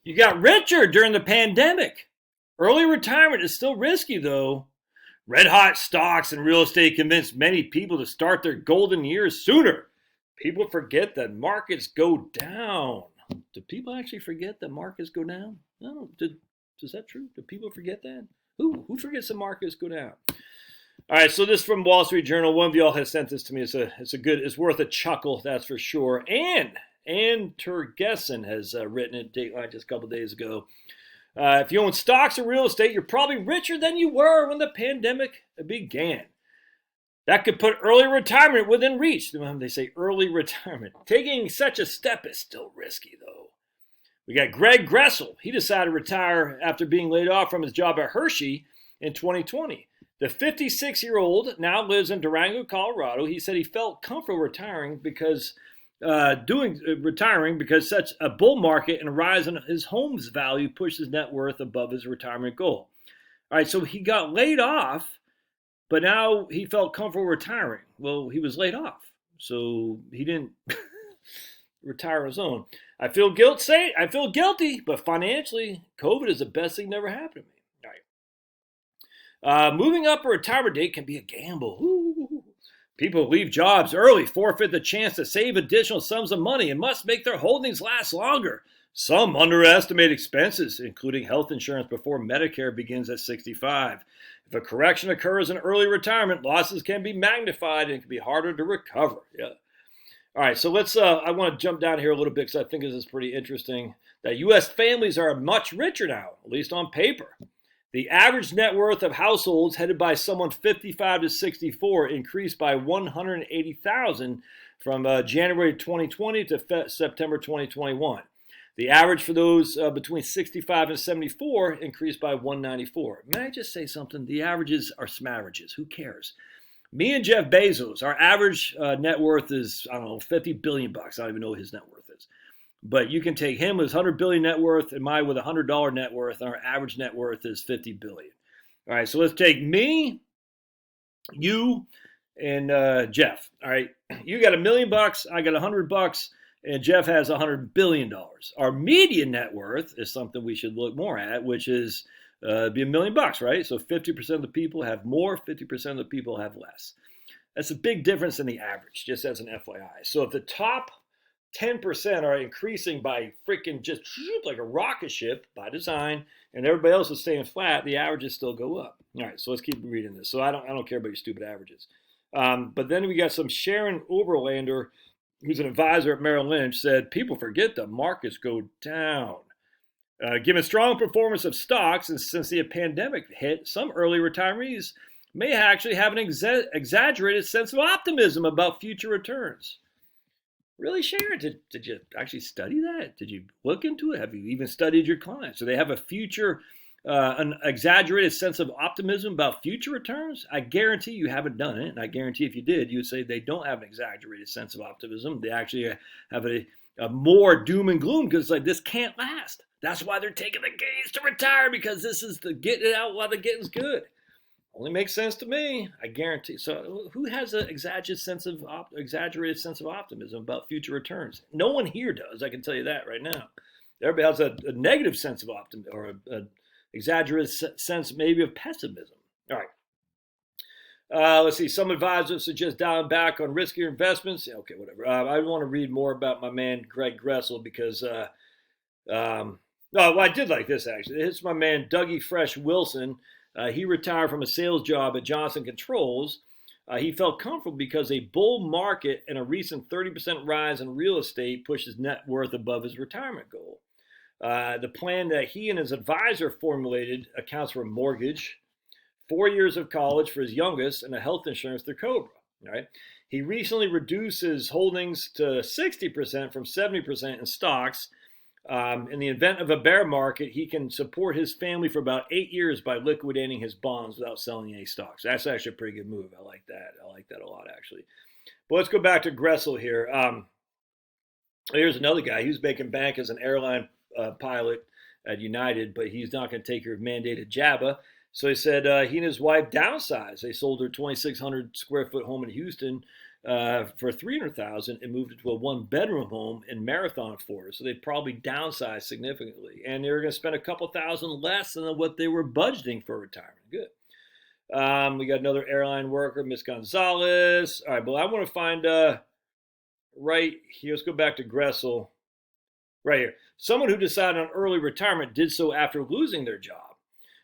You got richer during the pandemic. Early retirement is still risky, though. Red hot stocks and real estate convinced many people to start their golden years sooner. People forget that markets go down. Do people actually forget that markets go down? No. Is that true? Do people forget that? Who forgets the markets go down? All right, so this from Wall Street Journal. One of y'all has sent this to me. It's worth a chuckle, that's for sure. Ann Tergessen has written it, Dateline, just a couple days ago. If you own stocks or real estate, you're probably richer than you were when the pandemic began. That could put early retirement within reach. They say early retirement. Taking such a step is still risky, though. We got Greg Gressel. He decided to retire after being laid off from his job at Hershey in 2020. The 56-year-old now lives in Durango, Colorado. He said he felt comfortable retiring because such a bull market and a rise in his home's value pushed his net worth above his retirement goal. All right, so he got laid off, but now he felt comfortable retiring. Well, he was laid off, so he didn't retire on his own. I feel guilty, but financially, COVID is the best thing that ever happened to me. All right. Moving up a retirement date can be a gamble. Ooh. People who leave jobs early forfeit the chance to save additional sums of money and must make their holdings last longer. Some underestimate expenses, including health insurance, before Medicare begins at 65. If a correction occurs in early retirement, losses can be magnified and it can be harder to recover. Yeah. All right, so I want to jump down here a little bit because I think this is pretty interesting. That U.S. families are much richer now, at least on paper. The average net worth of households headed by someone 55 to 64 increased by $180,000 from January 2020 to September 2021. The average for those between 65 and 74 increased by $194. May I just say something? The averages are smarrages. Who cares? Me and Jeff Bezos, our average net worth is, I don't know, $50 billion. I don't even know what his net worth is. But you can take him with his $100 billion net worth and mine with a $100 net worth, and our average net worth is $50 billion. All right, so let's take me, you, and Jeff. All right, you got $1 million, I got $100, and Jeff has $100 billion. Our median net worth is something we should look more at, which is be $1 million, right? So 50% of the people have more, 50% of the people have less. That's a big difference in the average, just as an FYI. So if the top 10% are increasing by freaking just like a rocket ship by design, and everybody else is staying flat, the averages still go up. All right, so let's keep reading this. So I don't care about your stupid averages. But then we got some Sharon Oberlander, who's an advisor at Merrill Lynch, said people forget the markets go down. Given strong performance of stocks and since the pandemic hit, some early retirees may actually have an exaggerated sense of optimism about future returns. Really, Sharon? Did you actually study that? Did you look into it? Have you even studied your clients? Do they have an exaggerated sense of optimism about future returns? I guarantee you haven't done it, and I guarantee if you did, you would say they don't have an exaggerated sense of optimism. They actually have a more doom and gloom because it's like, this can't last. That's why they're taking the gains to retire, because this is the getting it out while the getting's good. Only makes sense to me, I guarantee. So who has an exaggerated sense of optimism about future returns? No one here does, I can tell you that right now. Everybody has a negative sense of optimism, or an exaggerated sense maybe of pessimism. All right. Let's see. Some advisors suggest dialing back on riskier investments. Okay, whatever. I want to read more about my man Greg Gressel because I did like this, actually. It's my man Dougie Fresh Wilson. He retired from a sales job at Johnson Controls. He felt comfortable because a bull market and a recent 30% rise in real estate pushed his net worth above his retirement goal. The plan that he and his advisor formulated accounts for a mortgage, 4 years of college for his youngest, and a health insurance through Cobra. Right? He recently reduced his holdings to 60% from 70% in stocks. In the event of a bear market, he can support his family for about 8 years by liquidating his bonds without selling any stocks. That's actually a pretty good move. I like that. I like that a lot, actually. But let's go back to Gressel here. Here's another guy. He was making bank as an airline pilot at United, but he's not going to take your mandated JABA. So he said he and his wife downsized. They sold their 2,600 square foot home in Houston for $300,000 and moved it to a one-bedroom home in Marathon, Florida. So they probably downsized significantly, and they were going to spend a couple thousand less than what they were budgeting for retirement. Good. We got another airline worker, Miss Gonzalez. All right, but I want to find right here. Let's go back to Gressel. Right here. Someone who decided on early retirement did so after losing their job.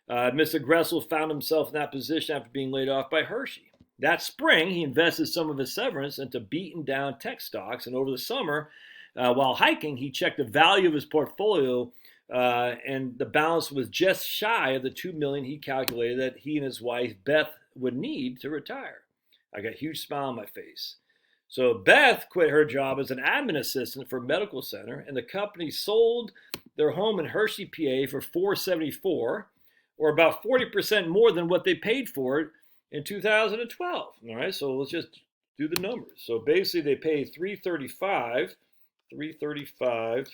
Mr. Gressel found himself in that position after being laid off by Hershey. That spring, he invested some of his severance into beaten down tech stocks, and over the summer, while hiking, he checked the value of his portfolio, and the balance was just shy of the $2 million he calculated that he and his wife Beth would need to retire. I got a huge smile on my face. So Beth quit her job as an admin assistant for a medical center, and the company sold their home in Hershey, PA for $474, or about 40% more than what they paid for it in 2012. All right, so let's just do the numbers. So basically, they paid $335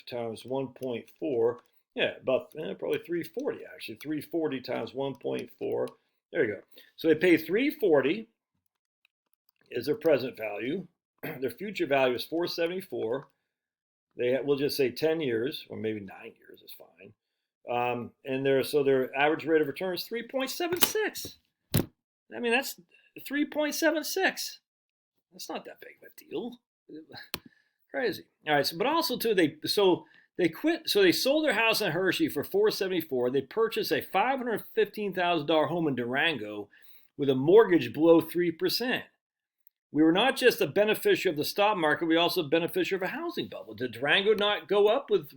times 1.4. Yeah, about probably 340 actually. 340 times 1.4. There you go. So they paid 340 is their present value. Their future value is 474. We'll just say 10 years, or maybe 9 years is fine. And their average rate of return is 3.76. I mean, that's 3.76. That's not that big of a deal. Crazy. All right. So, but also too, they quit. So they sold their house in Hershey for $474. They purchased a $515,000 home in Durango with a mortgage below 3%. We were not just a beneficiary of the stock market, we also a beneficiary of a housing bubble. Did Durango not go up with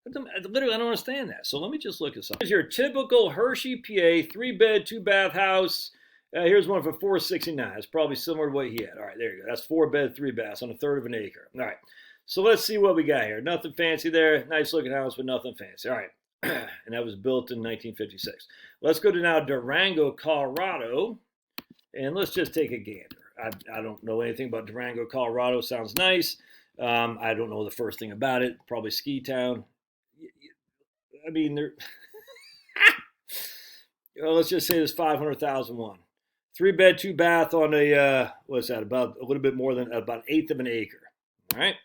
literally, I don't understand that. So let me just look at something. Here's your typical Hershey, PA, 3-bed, 2-bath house. Here's one for $469. It's probably similar to what he had. All right, there you go. That's 4-bed, 3 baths on a third of an acre. All right, so let's see what we got here. Nothing fancy there. Nice looking house, but nothing fancy. All right, and that was built in 1956. Let's go to now Durango, Colorado, and let's just take a gander. I don't know anything about Durango, Colorado. Sounds nice. I don't know the first thing about it. Probably ski town. I mean, well, let's just say there's 500,001. 3-bed, 2-bath on a what's that? About a little bit more than about 1/8 of an acre. All right,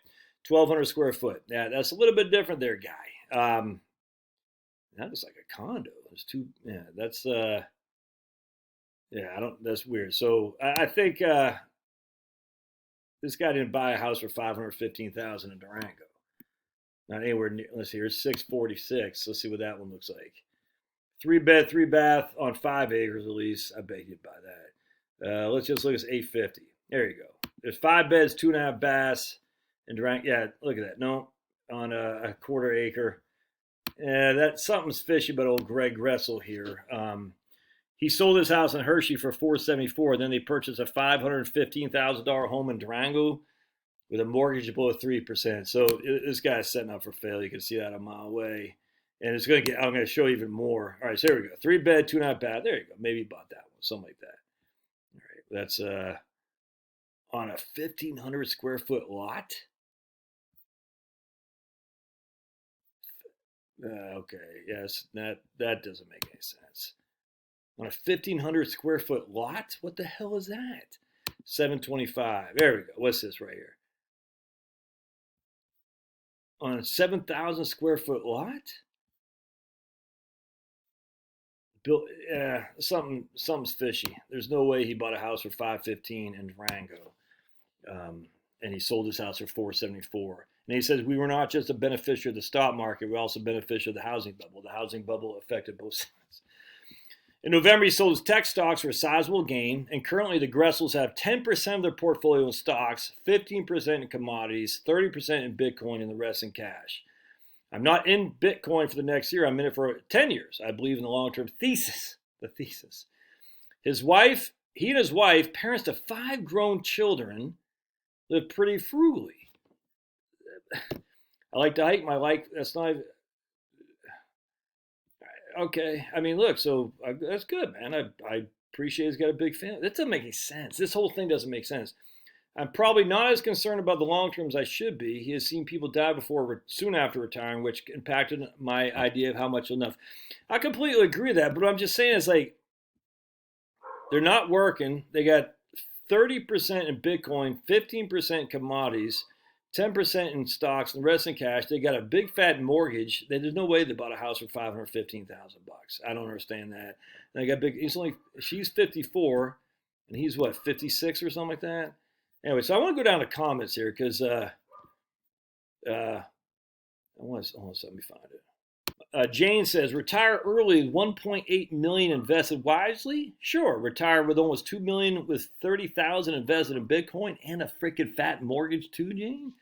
1,200 square foot. Yeah, that's a little bit different there, guy. That was like a condo. There's two. Yeah, that's yeah, I don't. That's weird. So I think this guy didn't buy a house for $515,000 in Durango. Not anywhere near. Let's see. Here's 646. Let's see what that one looks like. 3-bed, 3-bath on 5 acres at least. I bet you'd buy that. Let's just look at 850. There you go. There's 5 beds, 2.5 baths in Durango. Yeah, look at that. No, on a quarter acre. That something's fishy about old Greg Gressel here. He sold his house in Hershey for $474. Then they purchased a $515,000 home in Durango with a mortgage below 3%. So this guy's setting up for failure. You can see that a mile away. And it's going to get, I'm going to show you even more. All right, so there we go. 3-bed, 2.5 bath. There you go. Maybe he bought that one, something like that. All right, that's on a 1,500 square foot lot. Okay, yes, that doesn't make any sense. On a 1,500 square foot lot? What the hell is that? 725. There we go. What's this right here? On a 7,000 square foot lot? Built, something's fishy. There's no way he bought a house for $515 in Durango, and he sold his house for $474. And he says we were not just a beneficiary of the stock market; we're also a beneficiary of the housing bubble. The housing bubble affected both sides. In November, he sold his tech stocks for a sizable gain, and currently the Gressels have 10% of their portfolio in stocks, 15% in commodities, 30% in Bitcoin, and the rest in cash. I'm not in Bitcoin for the next year. I'm in it for 10 years. I believe in the long-term thesis, the thesis. He and his wife, parents to 5 grown children, live pretty frugally. I like to hike. That's not okay. I mean, look, so that's good, man. I appreciate he's got a big family. That doesn't make any sense. This whole thing doesn't make sense. I'm probably not as concerned about the long term as I should be. He has seen people die before, soon after retiring, which impacted my idea of how much enough. I completely agree with that, but what I'm just saying is like they're not working. They got 30% in Bitcoin, 15% commodities, 10% in stocks, and the rest in cash. They got a big fat mortgage. There's no way they bought a house for $515,000. I don't understand that. And they got big. She's 54, and he's what, 56 or something like that. Anyway, so I want to go down to comments here because let me find it. Jane says, retire early, 1.8 million invested wisely. Sure, retire with almost 2 million with 30,000 invested in Bitcoin and a freaking fat mortgage too, Jane.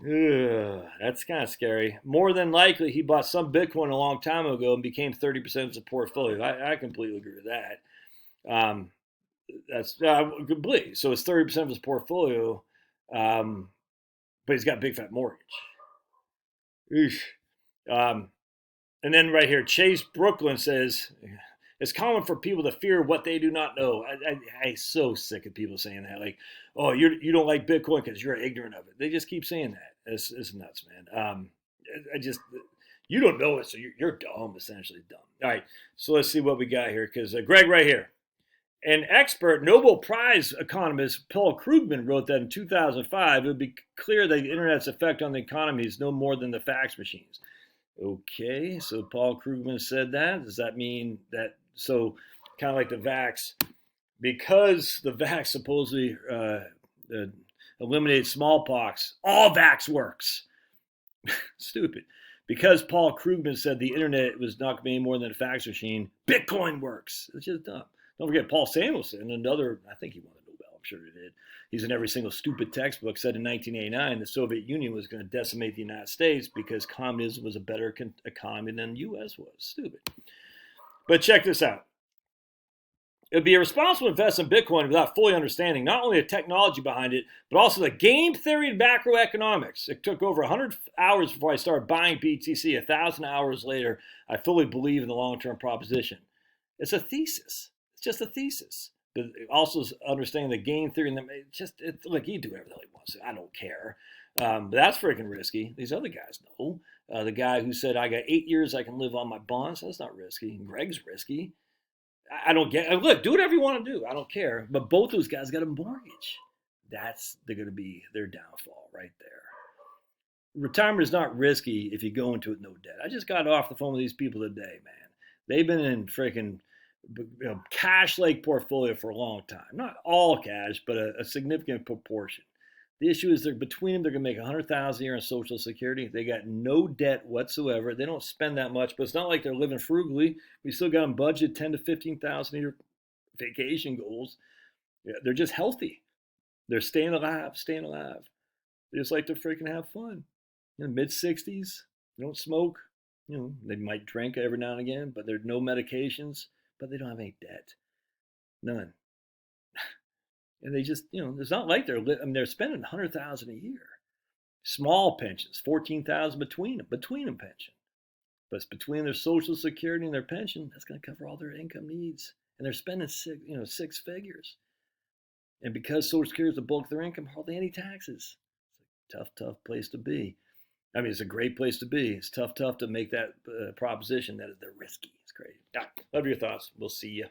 Ugh, that's kind of scary. More than likely, he bought some Bitcoin a long time ago and became 30% of his portfolio. I completely agree with that. That's completely. So it's 30% of his portfolio, but he's got a big fat mortgage. And then right here, Chase Brooklyn says, it's common for people to fear what they do not know. I'm so sick of people saying that. Like, oh, you don't like Bitcoin because you're ignorant of it. They just keep saying that. It's nuts, man. You don't know it, so you're dumb, essentially dumb. All right, so let's see what we got here. Because Greg right here. An expert Nobel Prize economist, Paul Krugman, wrote that in 2005, it would be clear that the internet's effect on the economy is no more than the fax machines. Okay, so Paul Krugman said that. Does that mean that, so kind of like the vax, because the vax supposedly eliminated smallpox, all vax works. Stupid. Because Paul Krugman said the internet was not going to be any more than a fax machine, Bitcoin works. It's just dumb. Don't forget Paul Samuelson, another, I think he won a Nobel, I'm sure he did. He's in every single stupid textbook, said in 1989 the Soviet Union was going to decimate the United States because communism was a better economy than the U.S. was. Stupid. But check this out. It would be irresponsible to invest in Bitcoin without fully understanding not only the technology behind it, but also the game theory of macroeconomics. It took over 100 hours before I started buying BTC. 1,000 hours later, I fully believe in the long-term proposition. It's a thesis. It's just a thesis. But also understanding the game theory, and look, he do whatever the hell he wants to. I don't care. But that's freaking risky. These other guys know. The guy who said, I got 8 years I can live on my bonds, that's not risky. Greg's risky. I don't get it. Look, do whatever you want to do. I don't care. But both those guys got a mortgage. They're going to be their downfall right there. Retirement is not risky if you go into it with no debt. I just got off the phone with these people today, man. They've been in freaking cash like portfolio for a long time. Not all cash, but a significant proportion. The issue is between them, they're going to make $100,000 a year in Social Security. They got no debt whatsoever. They don't spend that much, but it's not like they're living frugally. We still got them budget $10,000 to $15,000 a year vacation goals. Yeah, they're just healthy. They're staying alive. They just like to freaking have fun. Mid-60s, they don't smoke. They might drink every now and again, but there's no medications. But they don't have any debt, none. And they just, it's not like they're spending $100,000 a year. Small pensions, $14,000 between them pension. But it's between their Social Security and their pension, that's going to cover all their income needs. And they're spending six figures. And because Social Security is the bulk of their income, hardly any taxes. It's a tough place to be. I mean, it's a great place to be. It's tough to make that proposition that they're risky. It's crazy. Love your thoughts. We'll see you.